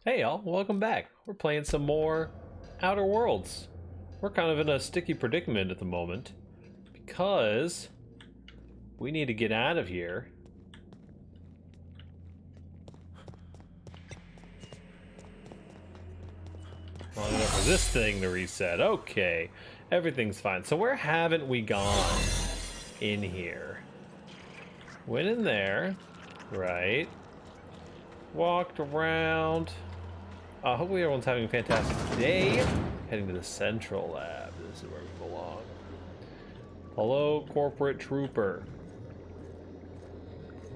Hey y'all, welcome back. We're playing some more Outer Worlds. We're kind of in a sticky predicament at the moment because we need to get out of here. Long enough for this thing to reset. Okay, everything's fine. So where haven't we gone in here? Went in there, right? Walked around. Hopefully everyone's having a fantastic day. Heading to the central lab. This is where we belong. Hello, corporate trooper.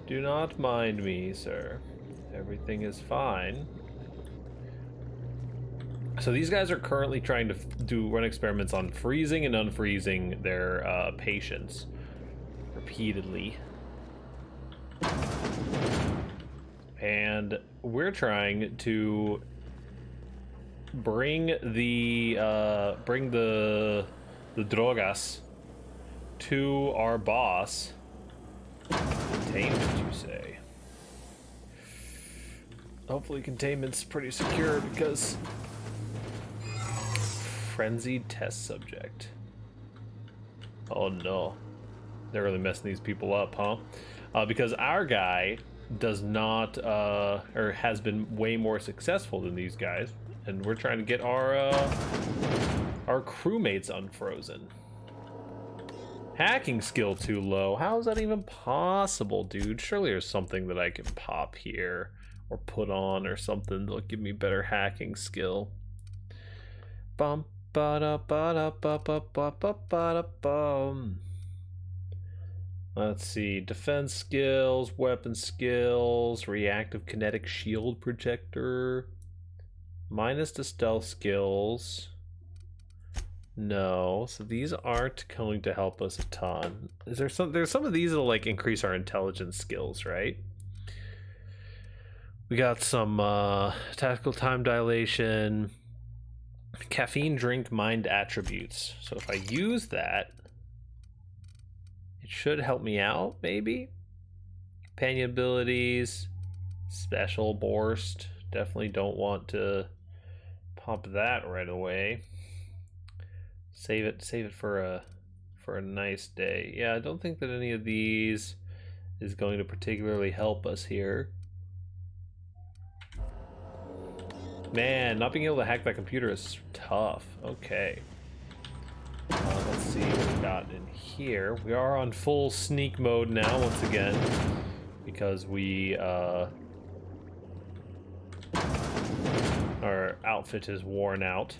Do not mind me, sir. Everything is fine. So these guys are currently trying to run experiments on freezing and unfreezing their patients repeatedly. And we're trying to bring the drogas to our boss. Containment, you say? Hopefully containment's pretty secure because frenzied test subject. Oh no, they're really messing these people up, huh? Because our guy does not or has been way more successful than these guys, and we're trying to get our crewmates unfrozen. Hacking skill too low. How is that even possible, dude? Surely there's something that I can pop here or put on or something that'll give me better hacking skill. Bum ba da ba da ba ba ba ba ba da bum. Let's see, defense skills, weapon skills, reactive kinetic shield projector, minus to stealth skills. No, so these aren't going to help us a ton. Is there there's some of these that'll like increase our intelligence skills, right? We got some tactical time dilation, caffeine drink mind attributes. So if I use that, should help me out, maybe. Companion abilities, special burst. Definitely don't want to pop that right away. Save it for a nice day. Yeah, I don't think that any of these is going to particularly help us here. Man, not being able to hack that computer is tough. Okay. Let's see what we got in here. We are on full sneak mode now once again because we our outfit is worn out.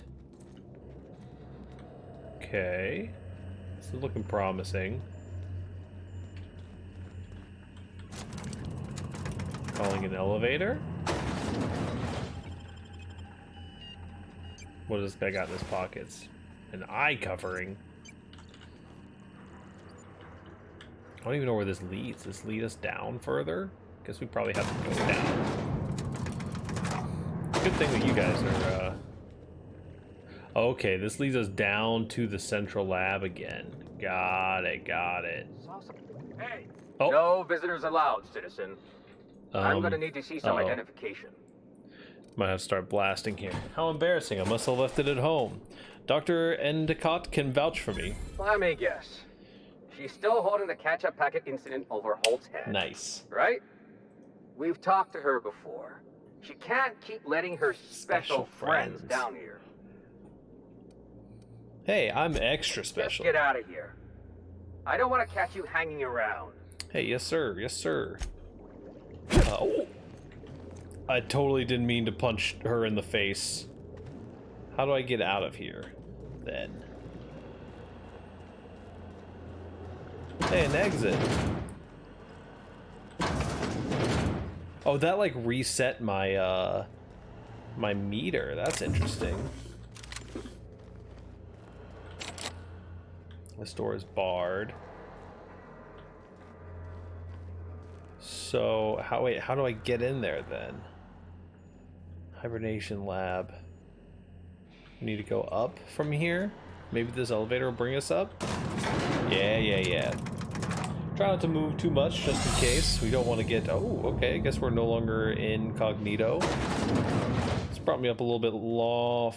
Okay, this is looking promising. Calling an elevator. What does this guy got in his pockets? An eye covering. I don't even know where this leads. Does this lead us down further? Guess we probably have to go down. Good thing that you guys are okay, this leads us down to the central lab again. Got it. Hey, oh. No visitors allowed, citizen. I'm gonna need to see some identification. Might have to start blasting here. How embarrassing, I must have left it at home. Dr. Endicott can vouch for me. Let me guess. She's still holding the catch-up packet incident over Holt's head. Nice. Right? We've talked to her before. She can't keep letting her special friends down here. Hey, I'm extra special. Just get out of here. I don't want to catch you hanging around. Hey, yes sir, Oh. I totally didn't mean to punch her in the face. How do I get out of here, then? Hey, an exit. Oh, that like reset my my meter. That's interesting. This door is barred. So how do I get in there then? Hibernation lab. We need to go up from here. Maybe this elevator will bring us up. Yeah. Try not to move too much just in case. We don't want to get... Oh, okay. I guess we're no longer incognito. brought me up a little bit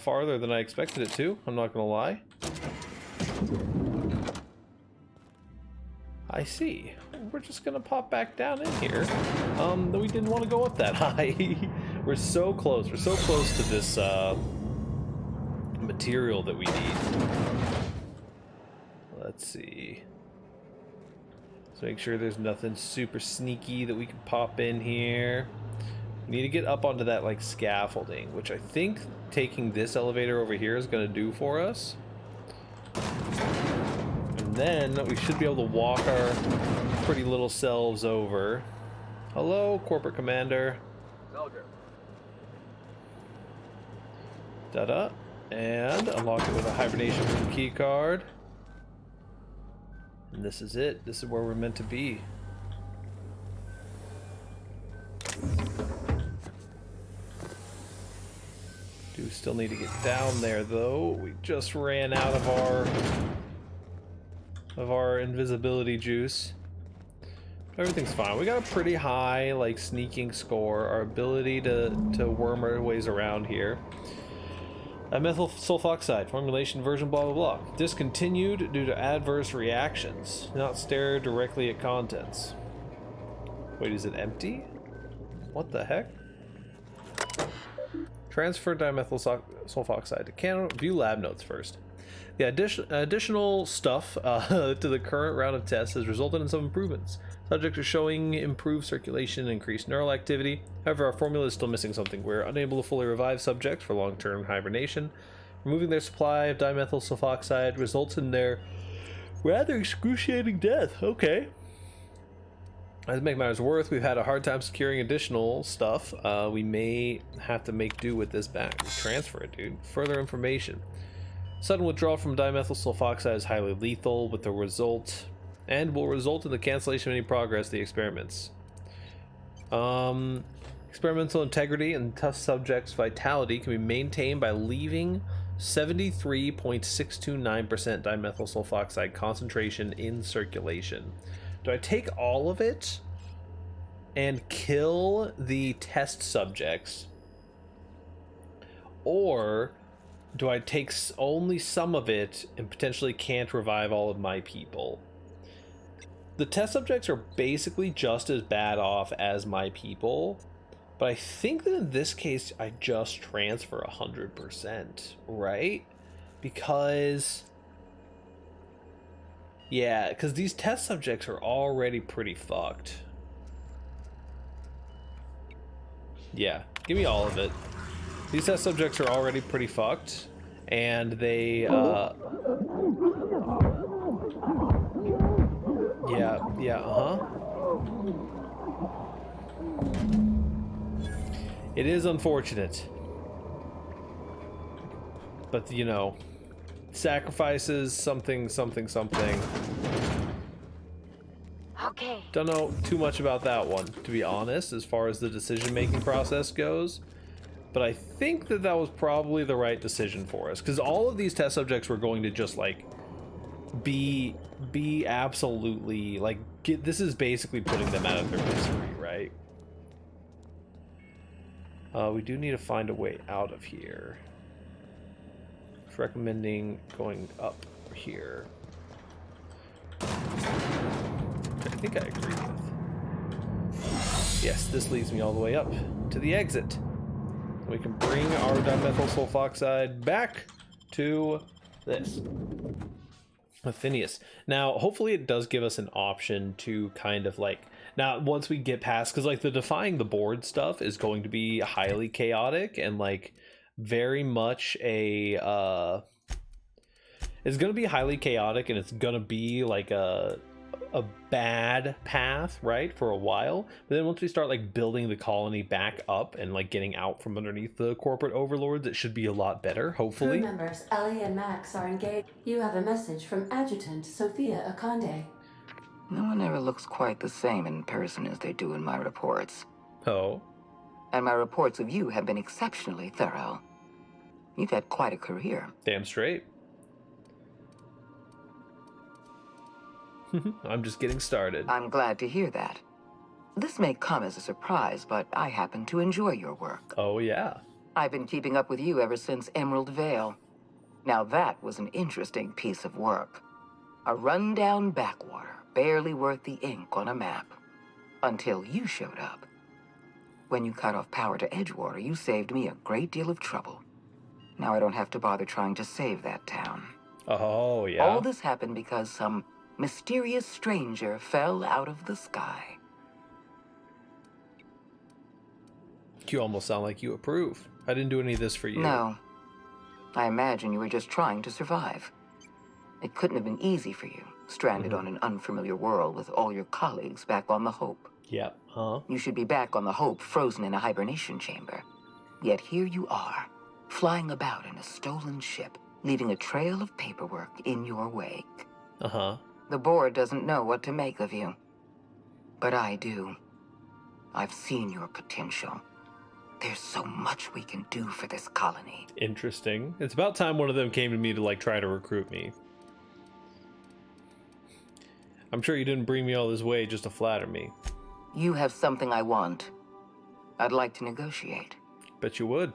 farther than I expected it to. I'm not gonna lie. I see. We're just gonna pop back down in here. We didn't want to go up that high. We're so close. We're so close to this material that we need. Let's see. Let's make sure there's nothing super sneaky that we can pop in here. We need to get up onto that like scaffolding, which I think taking this elevator over here is going to do for us. And then we should be able to walk our pretty little selves over. Hello, Corporate Commander. Soldier. Da-da. And unlock it with a hibernation room key card. And this is it. This is where we're meant to be. Do still need to get down there though. We just ran out of our invisibility juice. Everything's fine. We got a pretty high like sneaking score. Our ability to worm our ways around here. Methyl sulfoxide formulation version blah blah blah. Discontinued due to adverse reactions. Not stare directly at contents. Wait, is it empty? What the heck? Transfer dimethyl sulfoxide to can. View lab notes first. The additional stuff to the current round of tests has resulted in some improvements. Subjects are showing improved circulation and increased neural activity. However, our formula is still missing something. We're unable to fully revive subjects for long-term hibernation. Removing their supply of dimethyl sulfoxide results in their rather excruciating death. Okay. As make matters worse, we've had a hard time securing additional stuff. We may have to make do with this back. Transfer it, dude. Further information. Sudden withdrawal from dimethyl sulfoxide is highly lethal with the result and will result in the cancellation of any progress to the experiments. Experimental integrity and test subjects' vitality can be maintained by leaving 73.629% dimethyl sulfoxide concentration in circulation. Do I take all of it and kill the test subjects? Or do I take only some of it and potentially can't revive all of my people? The test subjects are basically just as bad off as my people, but I think that in this case I just transfer 100%, right? Because yeah, because these test subjects are already pretty fucked. Yeah, give me all of it. These test subjects are already pretty fucked, and they, It is unfortunate. But, you know, sacrifices, something. Okay. Don't know too much about that one, to be honest, as far as the decision-making process goes. But I think that was probably the right decision for us, because all of these test subjects were going to just, like, be absolutely, like, this is basically putting them out of their misery, right? We do need to find a way out of here. It's recommending going up here. I think I agree with. Yes, this leads me all the way up to the exit. We can bring our dimethyl sulfoxide back to this. Phineas. Now, hopefully it does give us an option to kind of like, now once we get past, because like the defying the board stuff is going to be highly chaotic and like very much a it's going to be highly chaotic, and it's going to be like a bad path, right, for a while. But then once we start like building the colony back up and like getting out from underneath the corporate overlords, it should be a lot better, hopefully. Crew members Ellie and Max are engaged. You have a message from Adjutant Sophia Akande. No one ever looks quite the same in person as they do in my reports. Oh. And my reports of you have been exceptionally thorough. You've had quite a career. Damn straight. I'm just getting started. I'm glad to hear that. This may come as a surprise, but I happen to enjoy your work. Oh, yeah. I've been keeping up with you ever since Emerald Vale. Now that was an interesting piece of work. A rundown backwater, barely worth the ink on a map. Until you showed up. When you cut off power to Edgewater, you saved me a great deal of trouble. Now I don't have to bother trying to save that town. Oh, yeah. All this happened because some mysterious stranger fell out of the sky. You almost sound like you approve. I didn't do any of this for you. No. I imagine you were just trying to survive. It couldn't have been easy for you, stranded on an unfamiliar world with all your colleagues back on the Hope. Yep, huh? You should be back on the Hope, frozen in a hibernation chamber. Yet here you are, flying about in a stolen ship, leaving a trail of paperwork in your wake. Uh-huh. The board doesn't know what to make of you. But I do. I've seen your potential. There's so much we can do for this colony. Interesting. It's about time one of them came to me to, like, try to recruit me. I'm sure you didn't bring me all this way just to flatter me. You have something I want. I'd like to negotiate. Bet you would.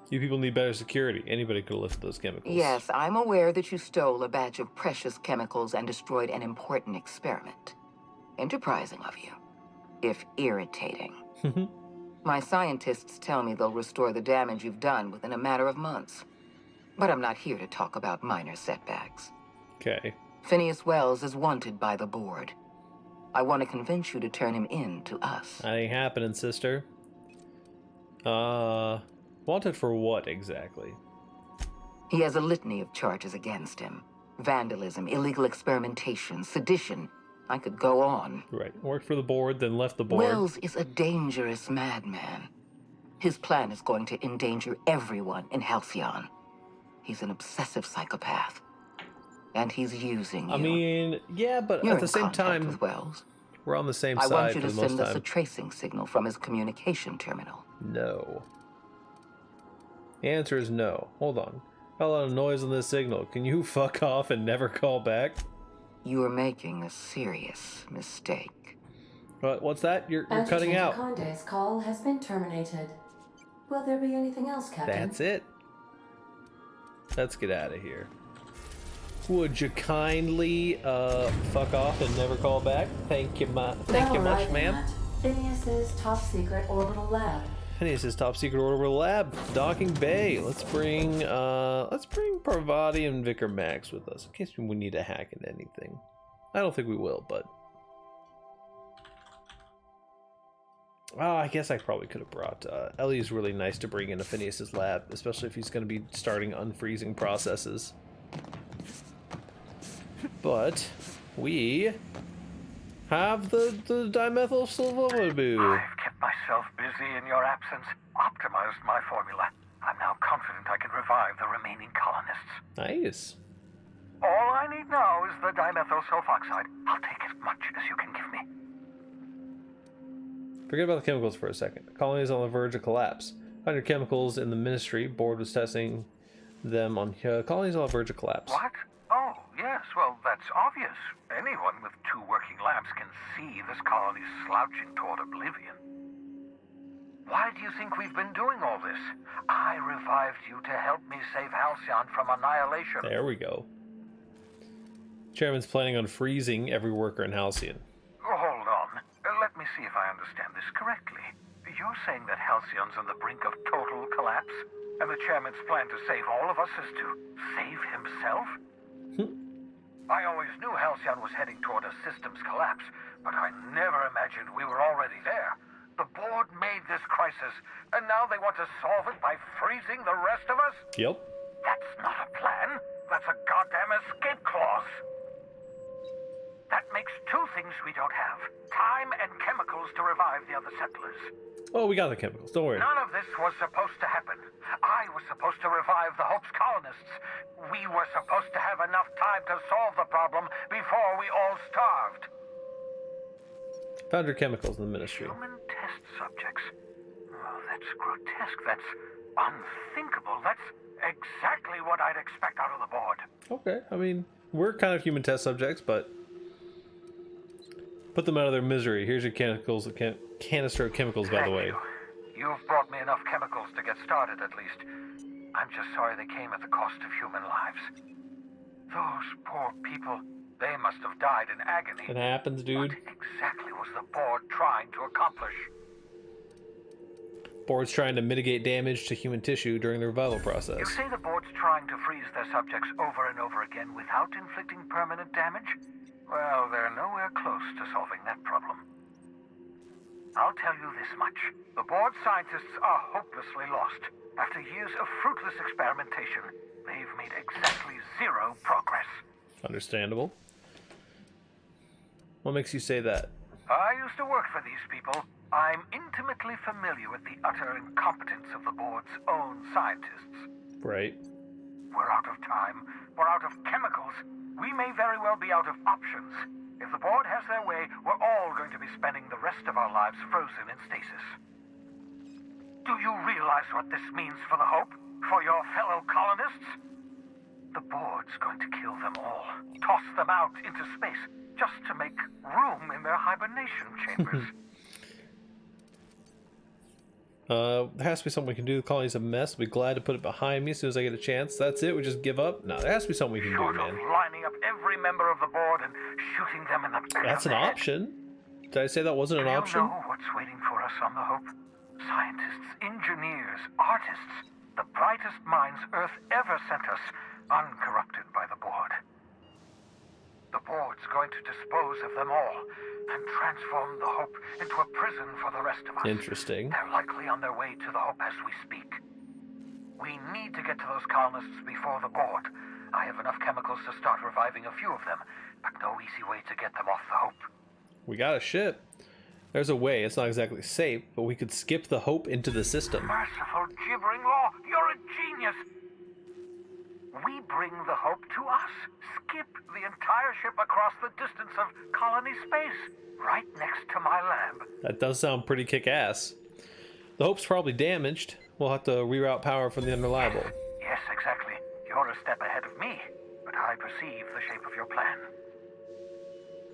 You people need better security. Anybody could lift those chemicals. Yes, I'm aware that you stole a batch of precious chemicals and destroyed an important experiment. Enterprising of you, if irritating. My scientists tell me they'll restore the damage you've done within a matter of months. But I'm not here to talk about minor setbacks. Okay. Phineas Wells is wanted by the board. I want to convince you to turn him in to us. That ain't happening, sister. Wanted for what exactly? He has a litany of charges against him. Vandalism, illegal experimentation, sedition. I could go on. Right. Worked for the board, then left the board. Wells is a dangerous madman. His plan is going to endanger everyone in Halcyon. He's an obsessive psychopath. And he's using you. I mean, yeah, but You're at the in same contact time, with Wells. we're on the same I side want you for to the most send us a time. tracing signal from his communication terminal. No. The answer is no. Hold on. Got a lot of noise on this signal. Can you fuck off and never call back? You are making a serious mistake. What's that? You're cutting Adjutant out. Conde's call has been terminated. Will there be anything else, Captain? That's it. Let's get out of here. Would you kindly fuck off and never call back? Thank you, thank you much, ma'am. Phineas's top secret orbital lab. Phineas's top secret orbital lab, Docking Bay. Let's bring Parvati and Vicar Max with us in case we need to hack into anything. I don't think we will, but I guess I probably could have brought Ellie's really nice to bring into Phineas's lab, especially if he's going to be starting unfreezing processes. But we have the dimethyl sulfobuu. I've kept myself busy in your absence, optimized my formula. I'm now confident I can revive the remaining colonists. Nice. All I need now is the dimethyl sulfoxide. I'll take as much as you can give me. Forget about the chemicals for a second. The colony is on the verge of collapse. Find your chemicals in the ministry. Board was testing them on colonies on the verge of collapse. What? Oh, yes, well, that's obvious. Anyone with 2 working labs can see this colony's slouching toward oblivion. Why do you think we've been doing all this? I revived you to help me save Halcyon from annihilation. There we go. Chairman's planning on freezing every worker in Halcyon. Hold on. Let me see if I understand this correctly. You're saying that Halcyon's on the brink of total collapse? And the chairman's plan to save all of us is to save himself? I always knew Halcyon was heading toward a systems collapse, but I never imagined we were already there. The board made this crisis, and now they want to solve it by freezing the rest of us? Yep. That's not a plan. That's a goddamn escape clause. That makes 2 things we don't have. Time and chemicals to revive the other settlers. Oh, we got the chemicals. Don't worry. None of this was supposed to happen. I was supposed to revive the Hope's colonists. We were supposed to have enough time to solve the problem before we all starved. Found your chemicals in the ministry. Human test subjects. Oh, that's grotesque. That's unthinkable. That's exactly what I'd expect out of the board. Okay, I mean, we're kind of human test subjects, but put them out of their misery. Here's your chemicals, canister of chemicals, by the way. You've brought me enough chemicals to get started, at least. I'm just sorry they came at the cost of human lives. Those poor people, they must have died in agony. It happens, dude. What exactly was the board trying to accomplish? Board's trying to mitigate damage to human tissue during the revival process. You say the board's trying to freeze their subjects over and over again without inflicting permanent damage? Well, they're nowhere close to solving that problem. I'll tell you this much. The board scientists are hopelessly lost. After years of fruitless experimentation, they've made exactly zero progress. Understandable. What makes you say that? I used to work for these people. I'm intimately familiar with the utter incompetence of the board's own scientists. Right. We're out of time. We're out of chemicals. We may very well be out of options. If the board has their way, we're all going to be spending the rest of our lives frozen in stasis. Do you realize what this means for the Hope? For your fellow colonists? The board's going to kill them all. Toss them out into space, just to make room in their hibernation chambers. There has to be something we can do. The colony's a mess. I'll be glad to put it behind me as soon as I get a chance. That's it? We just give up? No, there has to be something we can do, Short man. of lining up every member of the board and shooting them in the back That's of an the head. option. Did I say that wasn't an option? You know what's waiting for us on the Hope? Scientists, engineers, artists, the brightest minds Earth ever sent us, uncorrupted by the board. The board's going to dispose of them all and transform the Hope into a prison for the rest of us. Interesting. They're likely on their way to the Hope as we speak. We need to get to those colonists before the board. I have enough chemicals to start reviving a few of them, but no easy way to get them off the Hope. We got a ship. There's a way. It's not exactly safe, but we could skip the Hope into the system. Merciful gibbering law, you're a genius! We bring the Hope to us. Skip the entire ship across the distance of colony space, right next to my lab. That does sound pretty kick-ass. The Hope's probably damaged. We'll have to reroute power from the Unreliable. Yes, exactly. You're a step ahead of me, but I perceive the shape of your plan.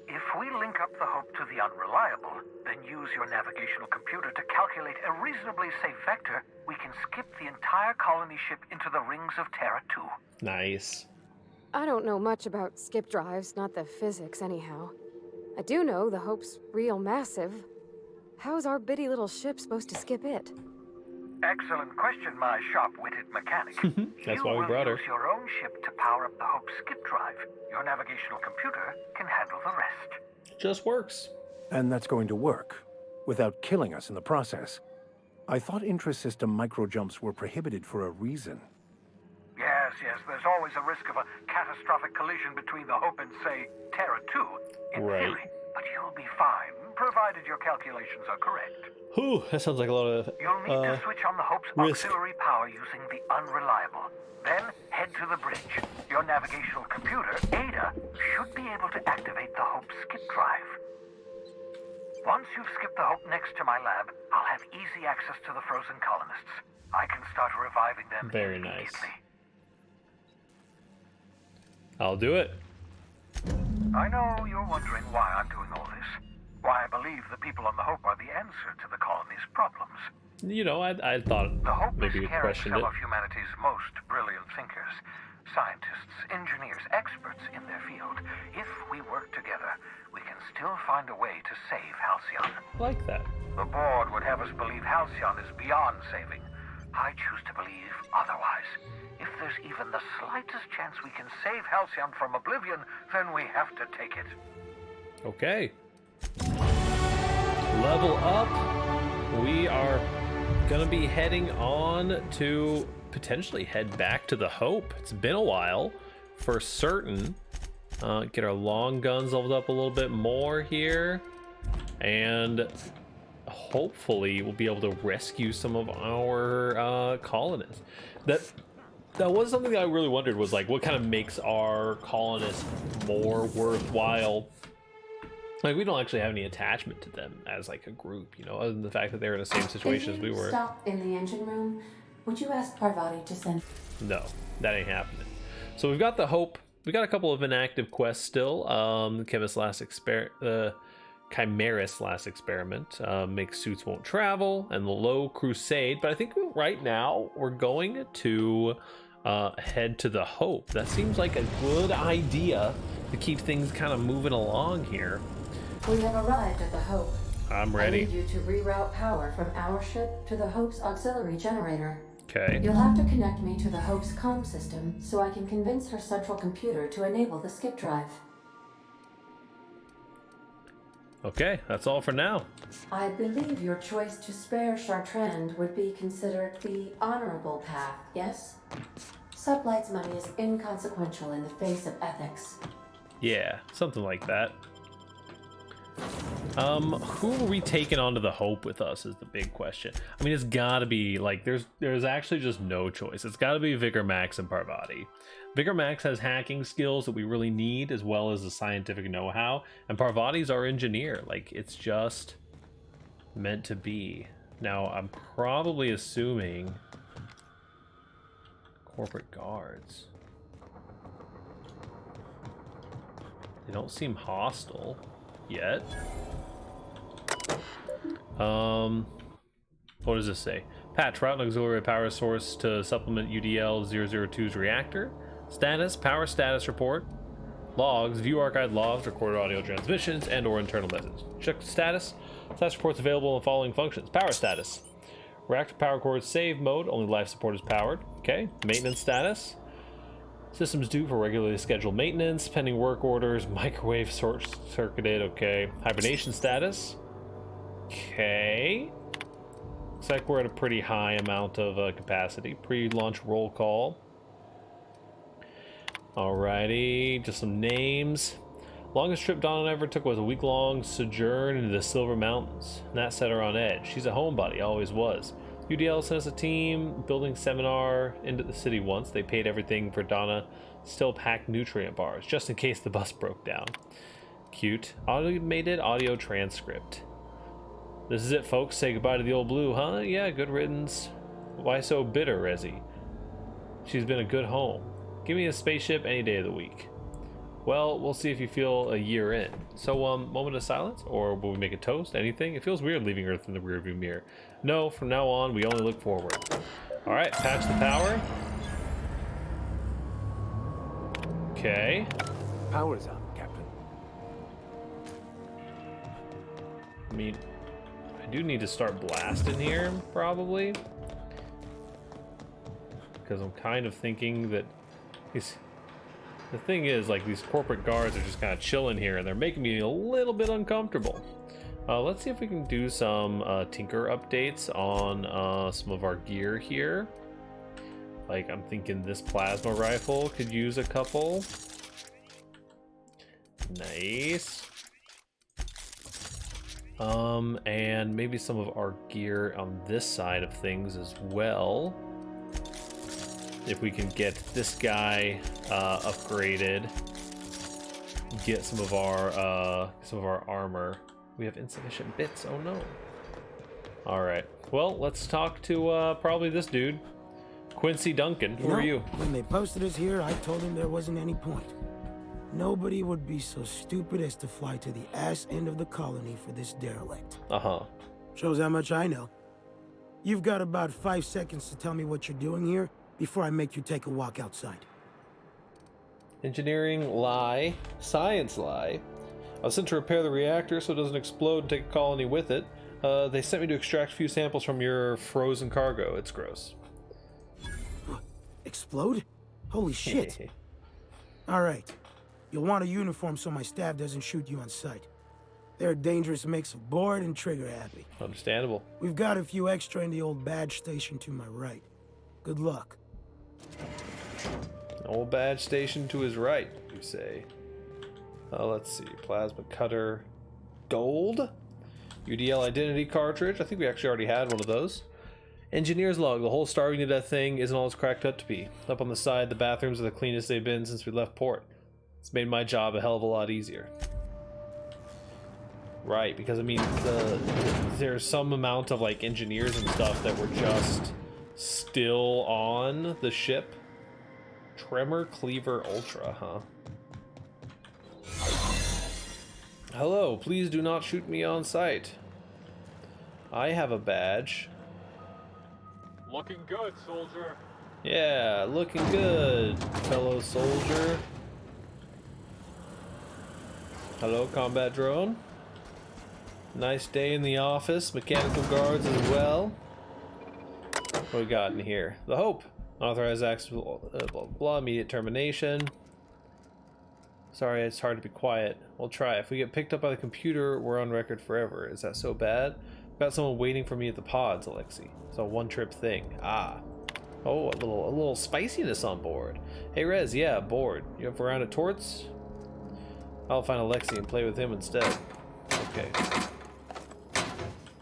If we link up the Hope to the Unreliable, then use your navigational computer to calculate a reasonably safe vector, we can skip the entire colony ship into the rings of Terra 2. Nice. I don't know much about skip drives, not the physics anyhow. I do know the Hope's real massive. How's our bitty little ship supposed to skip it? Excellent question, my sharp-witted mechanic. That's why we brought her. You will use your own ship to power up the Hope's skip drive. Your navigational computer can handle the rest. Just works. And that's going to work, without killing us in the process. I thought intra-system microjumps were prohibited for a reason. Yes, there's always a risk of a catastrophic collision between the Hope and, say, Terra 2, in Right. theory. But you'll be fine, provided your calculations are correct. Whew, that sounds like a lot of You'll need to switch on the Hope's risk. auxiliary power using the Unreliable. Then head to the bridge. Your navigational computer, Ada, should be able to activate the Hope's skip drive. Once you've skipped the Hope next to my lab, I'll have easy access to the frozen colonists. I can start reviving them Very nice. immediately. I'll do it. I know you're wondering why I'm doing all this. Why I believe the people on the Hope are the answer to the colony's problems. You know, I thought The Hope maybe is you carrying questioned some it. of humanity's most brilliant thinkers. Scientists, engineers, experts in their field. If we work together, we can still find a way to save Halcyon. Like that. The board would have us believe Halcyon is beyond saving. I choose to believe otherwise. If there's even the slightest chance we can save Halcyon from oblivion, then we have to take it. Okay. Level up. We are gonna be heading on to potentially head back to the Hope. It's been a while, for certain. Get our long guns leveled up a little bit more here, and hopefully we'll be able to rescue some of our colonists. That was something that I really wondered, was like, what kind of makes our colonists more worthwhile? Like, we don't actually have any attachment to them as like a group, you know, other than the fact that they're in the same situation as we were. Stop in the engine room. Would you ask Parvati to send? No, that ain't happening. So we've got the Hope. We got a couple of inactive quests still. Chemist's last Chimeris last experiment. Make suits won't travel, and the Low Crusade. But I think right now we're going to head to the Hope. That seems like a good idea to keep things kind of moving along here. We have arrived at the Hope. I'm I ready. need you to reroute power from our ship to the Hope's auxiliary generator. Okay. You'll have to connect me to the Hope's comm system so I can convince her central computer to enable the skip drive. Okay, that's all for now. I believe your choice to spare Chartrand would be considered the honorable path, yes? Sublight's money is inconsequential in the face of ethics. Yeah, something like that. Who are we taking onto the Hope with us is the big question. I mean, it's gotta be, like, there's actually just no choice. It's gotta be Vigor Max and Parvati. Vigor Max has hacking skills that we really need, as well as the scientific know-how, and Parvati's our engineer. Like, it's just meant to be. Now, I'm probably assuming corporate guards. They don't seem hostile yet. What does this say? Patch, route an auxiliary power source to supplement UDL 002's reactor. Status, power status report. Logs, view archived logs, recorded audio transmissions, and or internal messages. Check the status. Status reports available in the following functions. Power status. Reactor power cord save mode, only life support is powered. Okay. Maintenance status. Systems due for regularly scheduled maintenance, pending work orders, microwave circuited, okay. Hibernation status. Okay. Looks like we're at a pretty high amount of capacity. Pre-launch roll call. Alrighty, just some names. Longest trip Donna ever took was a week-long sojourn into the Silver Mountains. And that set her on edge. She's a homebody, always was. UDL sent us a team building seminar into the city once. They paid everything for Donna. Still packed nutrient bars, just in case the bus broke down. Cute. Automated audio transcript. This is it, folks. Say goodbye to the old blue, huh? Yeah, good riddance. Why so bitter, Rezzy? She's been a good home. Give me a spaceship any day of the week. Well, we'll see if you feel a year in. So, moment of silence? Or will we make a toast? Anything? It feels weird leaving Earth in the rearview mirror. No, from now on, we only look forward. Alright, patch the power. Okay. Power's up, Captain. I mean, I do need to start blasting here, probably. Because I'm kind of thinking that these... The thing is, like, these corporate guards are just kind of chilling here, and they're making me a little bit uncomfortable. Let's see if we can do some tinker updates on some of our gear here. Like, I'm thinking this plasma rifle could use a couple. Nice. And maybe some of our gear on this side of things as well. If we can get this guy upgraded, get some of our armor. We have insufficient bits. Oh no. All right. Well, let's talk to probably this dude, Quincy Duncan. Who are you? When they posted us here, I told them there wasn't any point. Nobody would be so stupid as to fly to the ass end of the colony for this derelict. Uh-huh. Shows how much I know. You've got about 5 seconds to tell me what you're doing here before I make you take a walk outside. Engineering lie, science lie. I was sent to repair the reactor so it doesn't explode and take a colony with it. They sent me to extract a few samples from your frozen cargo. It's gross. Explode? Holy shit. All right. You'll want a uniform so my staff doesn't shoot you on sight. They're a dangerous mix of bored and trigger happy. Understandable. We've got a few extra in the old badge station to my right. Good luck. Old badge station to his right, you say. Let's see. Plasma cutter. Gold. UDL identity cartridge. I think we actually already had one of those. Engineer's log. The whole starving to death thing isn't all it's cracked up to be. Up on the side, the bathrooms are the cleanest they've been since we left port. It's made my job a hell of a lot easier. Right, because I mean, there's some amount of like engineers and stuff that were just still on the ship. Tremor Cleaver Ultra, huh? Hello, please do not shoot me on sight. I have a badge. Looking good, soldier. Yeah, looking good, fellow soldier. Hello, combat drone. Nice day in the office. Mechanical guards as well. What we got in here? The Hope. Authorized acts, blah, blah, blah, immediate termination. Sorry, it's hard to be quiet. We'll try. If we get picked up by the computer, we're on record forever. Is that so bad? Got someone waiting for me at the pods, Alexi. It's a one-trip thing. Ah. Oh, a little spiciness on board. Hey, Rez, yeah, bored. You up for a round of torts? I'll find Alexi and play with him instead. Okay.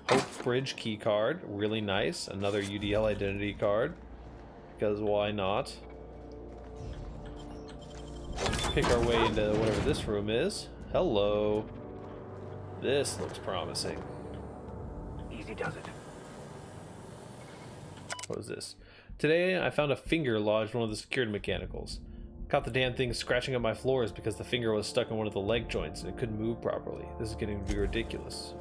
Hope Bridge key card. Really nice. Another UDL identity card. Because why not? Pick our way into whatever this room is. Hello. This looks promising. Easy does it. What is this? Today I found a finger lodged in one of the security mechanicals. Caught the damn thing scratching up my floors because the finger was stuck in one of the leg joints and it couldn't move properly. This is getting to be ridiculous.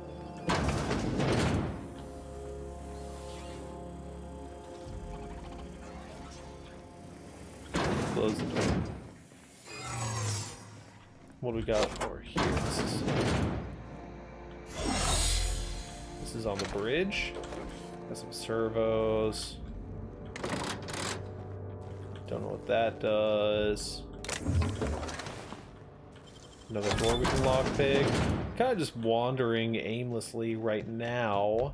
Close the door. What do we got over here? This is on the bridge. Got some servos. Don't know what that does. Another door we can lockpick. Kind of just wandering aimlessly right now.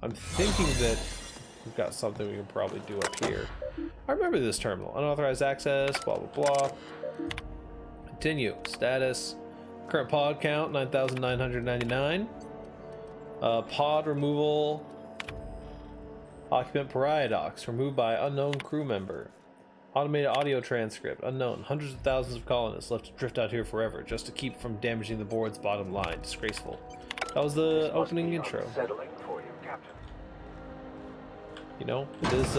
I'm thinking that we've got something we can probably do up here. I remember this terminal. Unauthorized access, blah, blah, blah. Continue. Status. Current pod count, 9,999. Pod removal. Occupant Pariahdox. Removed by unknown crew member. Automated audio transcript. Unknown. Hundreds of thousands of colonists left to drift out here forever just to keep from damaging the board's bottom line. Disgraceful. That was the opening intro. Settling for you, Captain. You know, it is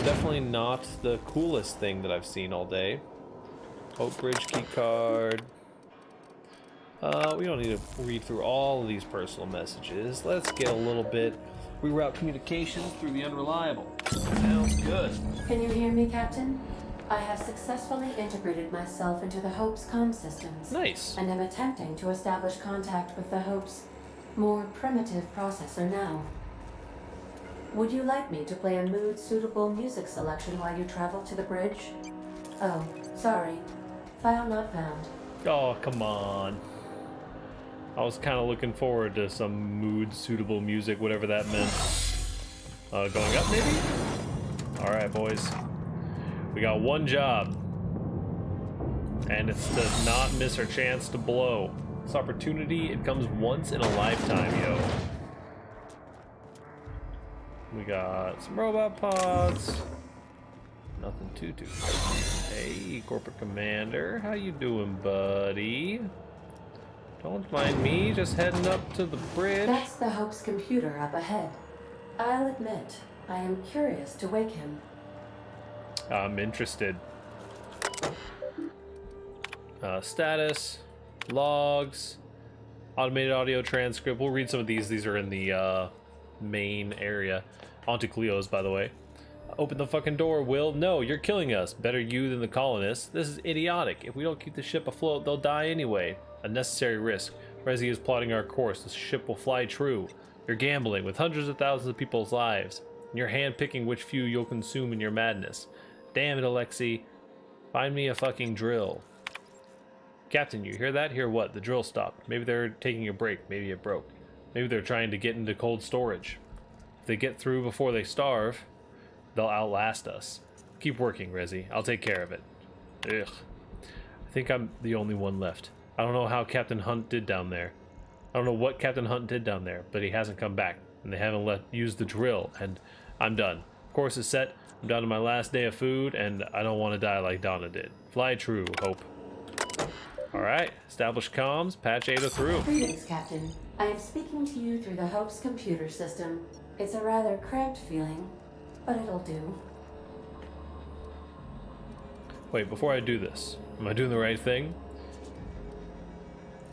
definitely not the coolest thing that I've seen all day. Oak Bridge key card. We don't need to read through all of these personal messages. Let's get a little bit. Reroute communications through the unreliable. Sounds good. Can you hear me, Captain? I have successfully integrated myself into the Hope's comm systems. Nice. And am attempting to establish contact with the Hope's more primitive processor now. Would you like me to play a mood-suitable music selection while you travel to the bridge? Oh, sorry. File not found. Oh, come on. I was kind of looking forward to some mood-suitable music, whatever that meant. Going up, maybe? Alright, boys. We got one job. And it's to not miss our chance to blow. This opportunity, it comes once in a lifetime, yo. We got some robot pods. Nothing too crazy. Hey, Corporate Commander. How you doing, buddy? Don't mind me, just heading up to the bridge. That's the Hope's computer up ahead. I'll admit, I am curious to wake him. I'm interested. Status, logs, automated audio transcript. We'll read some of these. These are in the main area. Onto Cleo's, by the way. Open the fucking door, Will. No, you're killing us. Better you than the colonists. This is idiotic. If we don't keep the ship afloat, they'll die anyway. Unnecessary risk. Resi is plotting our course. The ship will fly true. You're gambling with hundreds of thousands of people's lives. And you're handpicking which few you'll consume in your madness. Damn it, Alexi. Find me a fucking drill. Captain, you hear that? Hear what? The drill stopped. Maybe they're taking a break. Maybe it broke. Maybe they're trying to get into cold storage. If they get through before they starve, they'll outlast us. Keep working, Resi. I'll take care of it. Ugh. I think I'm the only one left. I don't know how Captain Hunt did down there. I don't know what Captain Hunt did down there, but he hasn't come back, and they haven't used the drill, and I'm done. Course is set. I'm down to my last day of food, and I don't want to die like Donna did. Fly true, Hope. Alright, establish comms, patch Ada through. Greetings, Captain. I am speaking to you through the Hope's computer system. It's a rather cramped feeling, but it'll do. Wait, before I do this, am I doing the right thing?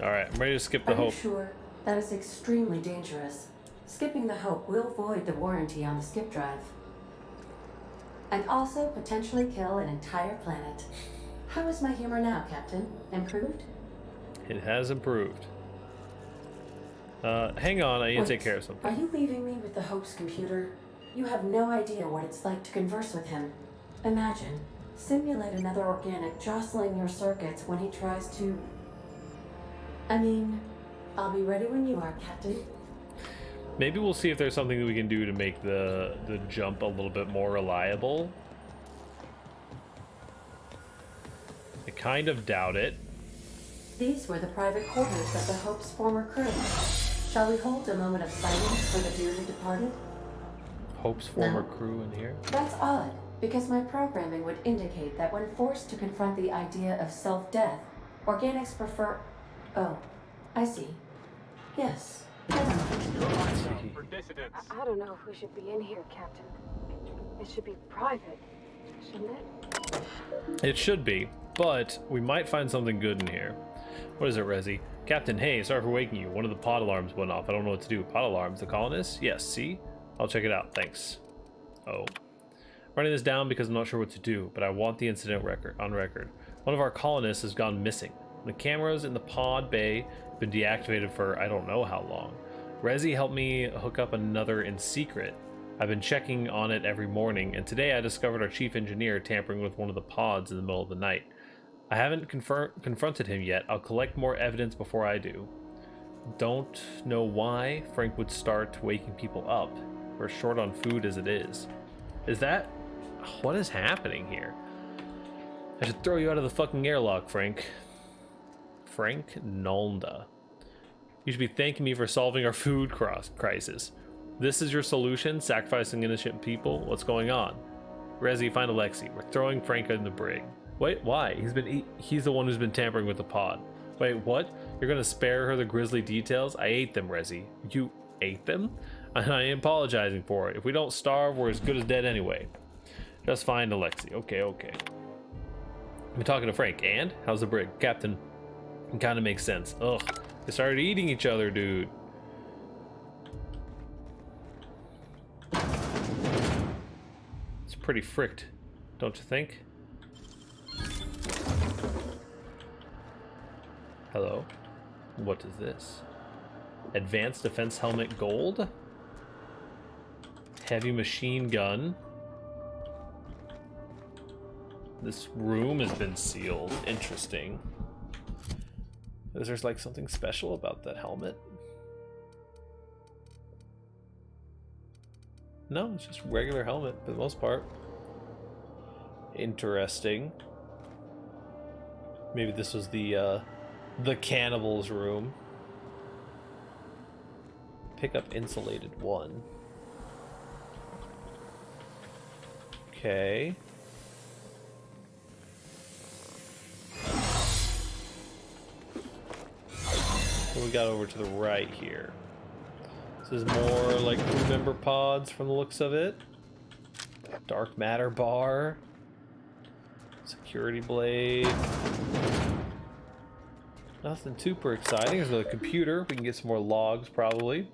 Alright, I'm ready to skip the Are you Hope. sure? That is extremely dangerous. Skipping the Hope will void the warranty on the skip drive. And also potentially kill an entire planet. How is my humor now, Captain? Improved? It has improved. Hang on, I need to take care of something. Are you leaving me with the Hope's computer? You have no idea what it's like to converse with him. Imagine, simulate another organic jostling your circuits when he tries to... I mean, I'll be ready when you are, Captain. Maybe we'll see if there's something that we can do to make the jump a little bit more reliable. I kind of doubt it. These were the private quarters of the Hope's former crew. Shall we hold a moment of silence for the dearly departed? Hope's former crew in here? That's odd, because my programming would indicate that when forced to confront the idea of self-death, organics prefer... Oh, I see. Yes. Never mind. For dissidents. I don't know if we should be in here, Captain. It should be private, shouldn't it? It should be, but we might find something good in here. What is it, Resi? Captain, hey, sorry for waking you. One of the pod alarms went off. I don't know what to do. Pod alarms, the colonists? Yes, see? I'll check it out, thanks. Oh. Running this down because I'm not sure what to do, but I want the incident on record. One of our colonists has gone missing. The cameras in the pod bay have been deactivated for I don't know how long. Resi helped me hook up another in secret. I've been checking on it every morning, and today I discovered our chief engineer tampering with one of the pods in the middle of the night. I haven't confronted him yet. I'll collect more evidence before I do. Don't know why Frank would start waking people up. We're short on food as it is. Is that... What is happening here? I should throw you out of the fucking airlock, Frank. Frank Nolda. You should be thanking me for solving our food crisis. This is your solution? Sacrificing innocent people? What's going on? Resi, find Alexi. We're throwing Frank in the brig. Wait, why? He's the one who's been tampering with the pod. Wait, what? You're gonna spare her the grisly details? I ate them, Resi. You ate them? And I am apologizing for it. If we don't starve, we're as good as dead anyway. Just find Alexi. Okay. I'm talking to Frank. And? How's the brig? Captain. It kind of makes sense. Ugh. They started eating each other, dude. It's pretty fricked, don't you think? Hello? What is this? Advanced defense helmet gold? Heavy machine gun. This room has been sealed. Interesting. Is there like something special about that helmet? No, it's just a regular helmet for the most part. Interesting. Maybe this was the cannibals room. Pick up insulated one. Okay. What we got over to the right here? This is more like crew member pods from the looks of it. Dark matter bar. Security blade. Nothing super exciting. There's another computer. We can get some more logs probably.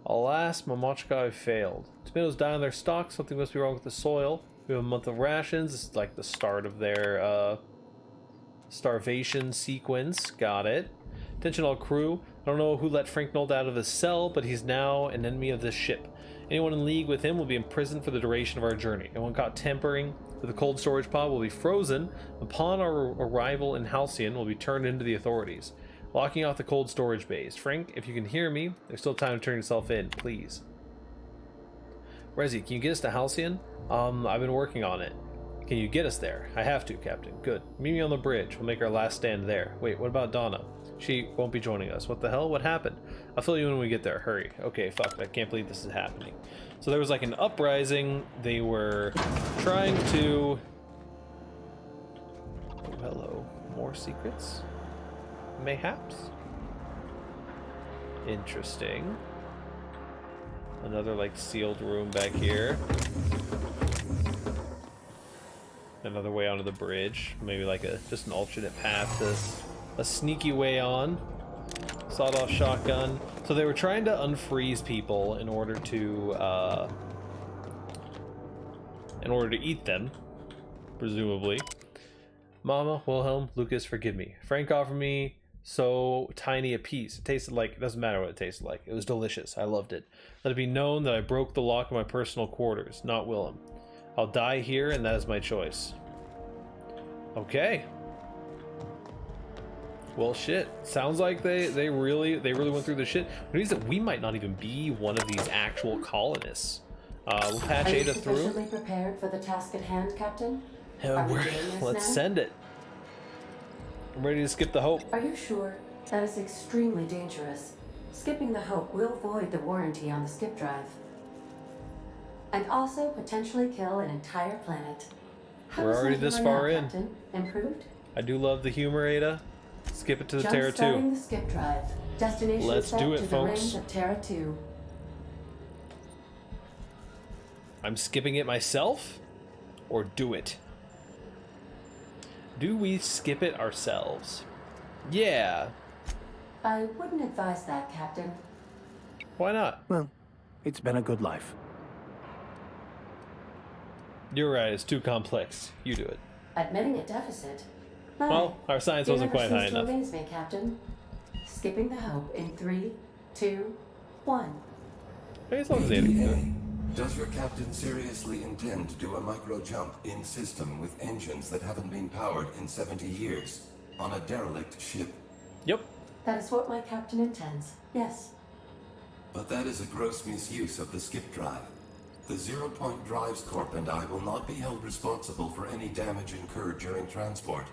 Alas, Mamochka failed. Tomatoes die on their stalks. Something must be wrong with the soil. We have a month of rations. This is like the start of their starvation sequence. Got it. Attention all crew. I don't know who let Frank Nold out of his cell, but he's now an enemy of this ship. Anyone in league with him will be imprisoned for the duration of our journey. Anyone caught tampering with a cold storage pod will be frozen. Upon our arrival in Halcyon, will be turned into the authorities. Locking off the cold storage bays. Frank, if you can hear me, there's still time to turn yourself in, please. Resi, can you get us to Halcyon? I've been working on it. Can you get us there? I have to, Captain. Good. Meet me on the bridge. We'll make our last stand there. Wait, what about Donna? She won't be joining us. What the hell? What happened? I'll fill you in when we get there. Hurry. Okay, fuck. I can't believe this is happening. So there was like an uprising. They were trying to... Oh, hello. More secrets? Mayhaps? Interesting. Another like sealed room back here. Another way onto the bridge. Maybe like just an alternate path to a sneaky way on. Sawed-off shotgun. So they were trying to unfreeze people in order to eat them, presumably. Mama, Wilhelm, Lucas, forgive me. Frank offered me so tiny a piece. It tasted like, it doesn't matter what it tasted like. It was delicious. I loved it. Let it be known that I broke the lock of my personal quarters, not Wilhelm. I'll die here, and that is my choice. Okay. Well, shit. Sounds like they really went through the shit. Which means that we might not even be one of these actual colonists. We'll patch Ada through. Are you sufficiently prepared for the task at hand, Captain? Let's send it. I'm ready to skip the Hope. Are you sure? That is extremely dangerous. Skipping the Hope will void the warranty on the skip drive. And also potentially kill an entire planet. We're already this far in. Captain? Improved? I do love the humor, Ada. Skip it to the Terra 2. Jump-starting the skip drive. Destination Let's set do it, to folks. the range of Terra 2. I'm skipping it myself? Or do it? Do we skip it ourselves? Yeah. I wouldn't advise that, Captain. Why not? Well, it's been a good life. You're right, it's too complex. You do it. Admitting a deficit. Well, our science wasn't quite high enough. Amaze me, Captain. Skipping the Hope in 3, 2, 1. Hey, as long as Ada can do it. Does your captain seriously intend to do a micro jump in system with engines that haven't been powered in 70 years on a derelict ship? Yep. That is what my captain intends. Yes. But that is a gross misuse of the skip drive. The Zero Point Drives Corp and I will not be held responsible for any damage incurred during transport,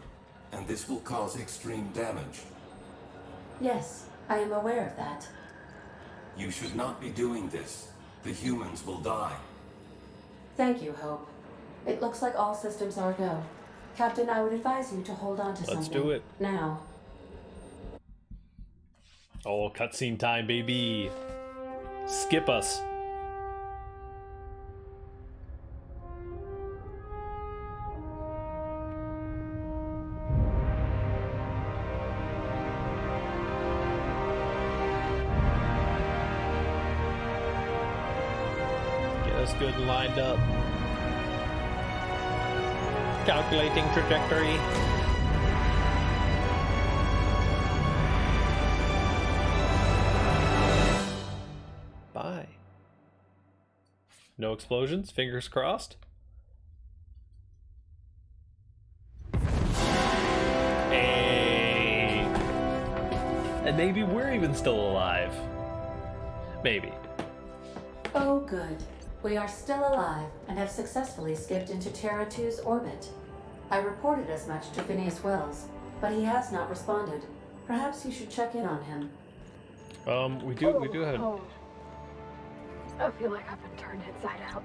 and this will cause extreme damage. Yes, I am aware of that. You should not be doing this. The humans will die. Thank you, Hope. It looks like all systems are go. Captain, I would advise you to hold on to something. Let's do it. Now. Oh, cutscene time, baby. Skip us. Good and lined up. Calculating trajectory. Bye. No explosions, fingers crossed. Hey. And maybe we're even still alive. Maybe. Oh, good. We are still alive and have successfully skipped into Terra 2's orbit. I reported as much to Phineas Wells, but he has not responded. Perhaps you should check in on him. We do have an... I feel like I've been turned inside out.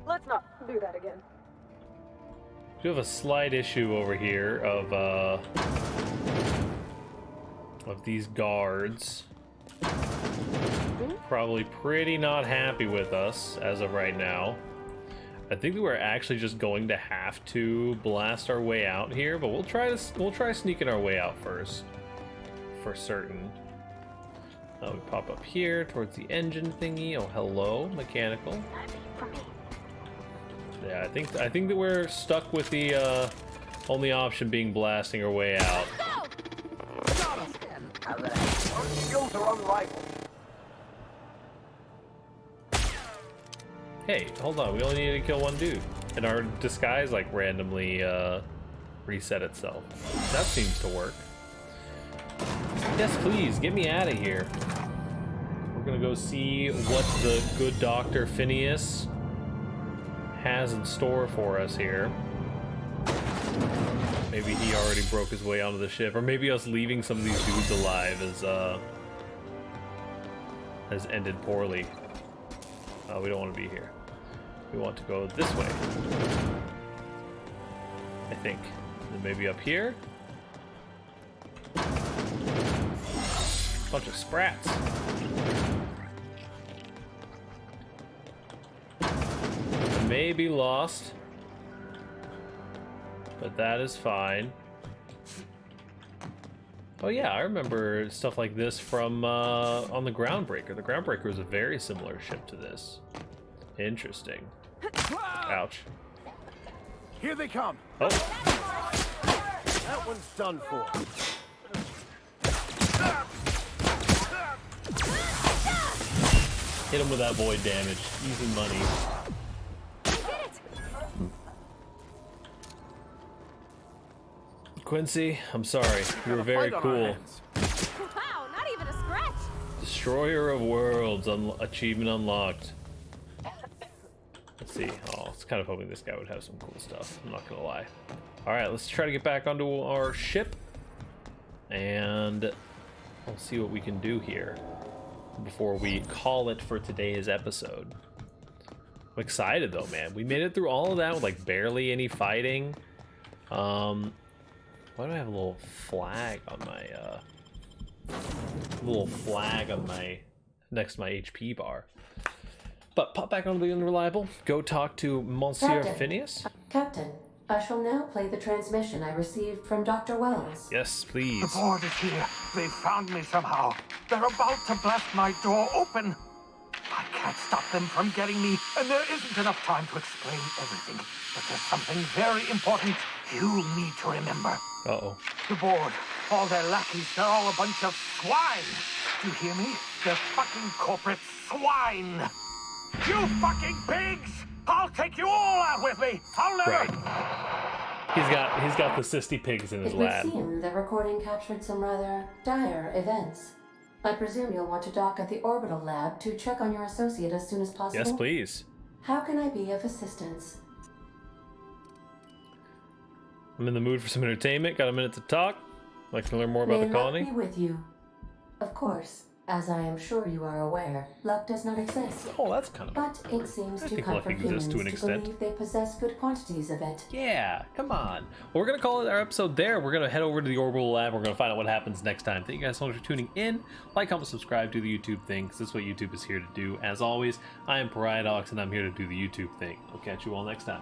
Let's not do that again. We do have a slight issue over here of these guards. Probably pretty not happy with us as of right now. I think that we're actually just going to have to blast our way out here, but we'll try sneaking our way out first, for certain. We pop up here towards the engine thingy. Oh, hello, mechanical. Yeah, I think that we're stuck with the only option being blasting our way out. Skills are unrivaled. Hey, hold on, we only need to kill one dude. And our disguise, like, randomly, reset itself. That seems to work. Yes, please, get me out of here. We're gonna go see what the good Dr. Phineas has in store for us here. Maybe he already broke his way onto the ship, or maybe us leaving some of these dudes alive has ended poorly. We don't want to be here. We want to go this way, I think. And maybe up here. Bunch of sprats. I may be lost, but that is fine. Oh yeah, I remember stuff like this from on the Groundbreaker. The Groundbreaker was a very similar ship to this. Interesting. Ouch. Here they come. Oh. That one's done for. Hit him with that void damage. Easy money. Quincy, I'm sorry. You were very cool. Wow, not even a scratch. Destroyer of Worlds, achievement unlocked. Let's see. Oh, I was kind of hoping this guy would have some cool stuff. I'm not gonna lie. All right, let's try to get back onto our ship, and we'll see what we can do here before we call it for today's episode. I'm excited though, man. We made it through all of that with like barely any fighting. Why do I have a little flag on my next to my HP bar? But pop back onto the Unreliable. Go talk to Monsieur Phineas. Captain, I shall now play the transmission I received from Dr. Wells. Yes, please. The board is here. They found me somehow. They're about to blast my door open. I can't stop them from getting me, and there isn't enough time to explain everything. But there's something very important you need to remember. Uh-oh. The board, all their lackeys, they're all a bunch of swine. Do you hear me? They're fucking corporate swine. You fucking pigs! I'll take you all out with me. I'll never. Right. He's got the cysty pigs in his It would lab. seem the recording captured some rather dire events. I presume you'll want to dock at the orbital lab to check on your associate as soon as possible? Yes, please. How can I be of assistance? I'm in the mood for some entertainment. Got a minute to talk? Like to learn more about May the luck colony? be with you. Of course, as I am sure you are aware, luck does not exist. Oh, that's kind of... But it seems I to think comfort luck exists humans to an extent. believe they possess good quantities of it. Yeah, come on. Well, we're going to call it our episode there. We're going to head over to the orbital lab. We're going to find out what happens next time. Thank you guys so much for tuning in. Like, comment, subscribe, do the YouTube thing, because that's what YouTube is here to do. As always, I am Pariahdox, and I'm here to do the YouTube thing. I'll catch you all next time.